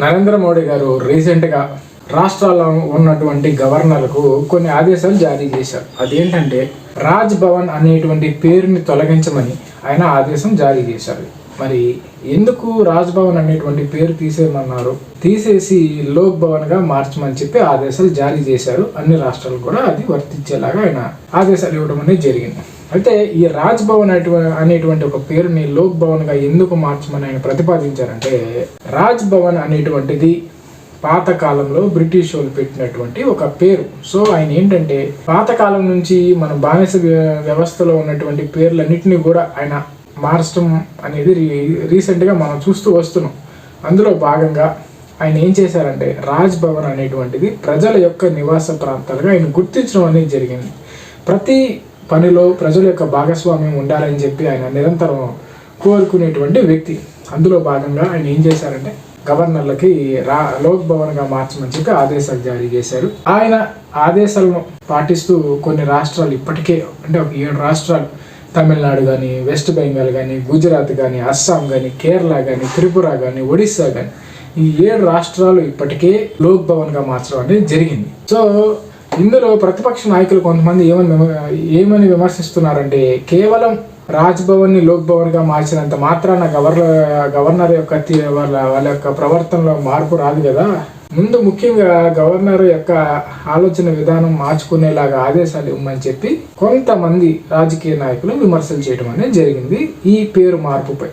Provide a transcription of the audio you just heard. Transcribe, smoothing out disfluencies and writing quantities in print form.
నరేంద్ర మోడీ గారు రీసెంట్గా రాష్ట్రాల్లో ఉన్నటువంటి గవర్నర్లకు కొన్ని ఆదేశాలు జారీ చేశారు. అదేంటంటే రాజ్ భవన్ అనేటువంటి పేరుని తొలగించమని ఆయన ఆదేశం జారీ చేశారు. మరి ఎందుకు రాజ్ భవన్ అనేటువంటి పేరు తీసేయమన్నారు, తీసేసి లోక్ భవన్గా మార్చమని చెప్పి ఆదేశాలు జారీ చేశారు. అన్ని రాష్ట్రాలు కూడా అది వర్తించేలాగా ఆయన ఆదేశాలు ఇవ్వడం అనేది జరిగింది. అయితే ఈ రాజ్ భవన్ అనేటువంటి ఒక పేరుని లోక్ భవన్గా ఎందుకు మార్చమని ఆయన ప్రతిపాదించారంటే, రాజ్ భవన్ అనేటువంటిది పాతకాలంలో బ్రిటిష్ వాళ్ళు పెట్టినటువంటి ఒక పేరు. సో ఆయన ఏంటంటే పాతకాలం నుంచి మన బానిస వ్యవస్థలో ఉన్నటువంటి పేర్లన్నింటినీ కూడా ఆయన మార్చడం అనేది రీసెంట్గా మనం చూస్తూ వస్తున్నాం. అందులో భాగంగా ఆయన ఏం చేశారంటే రాజ్ భవన్ అనేటువంటిది ప్రజల యొక్క నివాస ప్రాంతాలుగా ఆయన గుర్తించడం అనేది జరిగింది. ప్రతి పనిలో ప్రజల యొక్క భాగస్వామ్యం ఉండాలని చెప్పి ఆయన నిరంతరం కోరుకునేటువంటి వ్యక్తి. అందులో భాగంగా ఆయన ఏం చేశారంటే గవర్నర్లకి లోక్ భవన్గా మార్చమని చెప్పి ఆదేశాలు జారీ చేశారు. ఆయన ఆదేశాలను పాటిస్తూ కొన్ని రాష్ట్రాలు ఇప్పటికే అంటే ఒక 7 రాష్ట్రాలు, తమిళనాడు కానీ, వెస్ట్ బెంగాల్ కానీ, గుజరాత్ కానీ, అస్సాం కానీ, కేరళ కానీ, త్రిపుర కానీ, ఒడిస్సా కానీ, ఈ 7 రాష్ట్రాలు ఇప్పటికే లోక్ భవన్గా మార్చడం అనేది జరిగింది. సో ఇందులో ప్రతిపక్ష నాయకులు కొంతమంది ఏమని విమర్శిస్తున్నారంటే, కేవలం రాజ్ భవన్ని లోక్ భవన్గా మార్చినంత మాత్రాన గవర్నర్ యొక్క వాళ్ళ యొక్క ప్రవర్తనలో మార్పు రాదు కదా. ముందు ముఖ్యంగా గవర్నర్ యొక్క ఆలోచన విధానం మార్చుకునేలాగా ఆదేశాలు ఇవ్వమని చెప్పి కొంతమంది రాజకీయ నాయకులు విమర్శలు చేయడం అనేది జరిగింది ఈ పేరు మార్పుపై.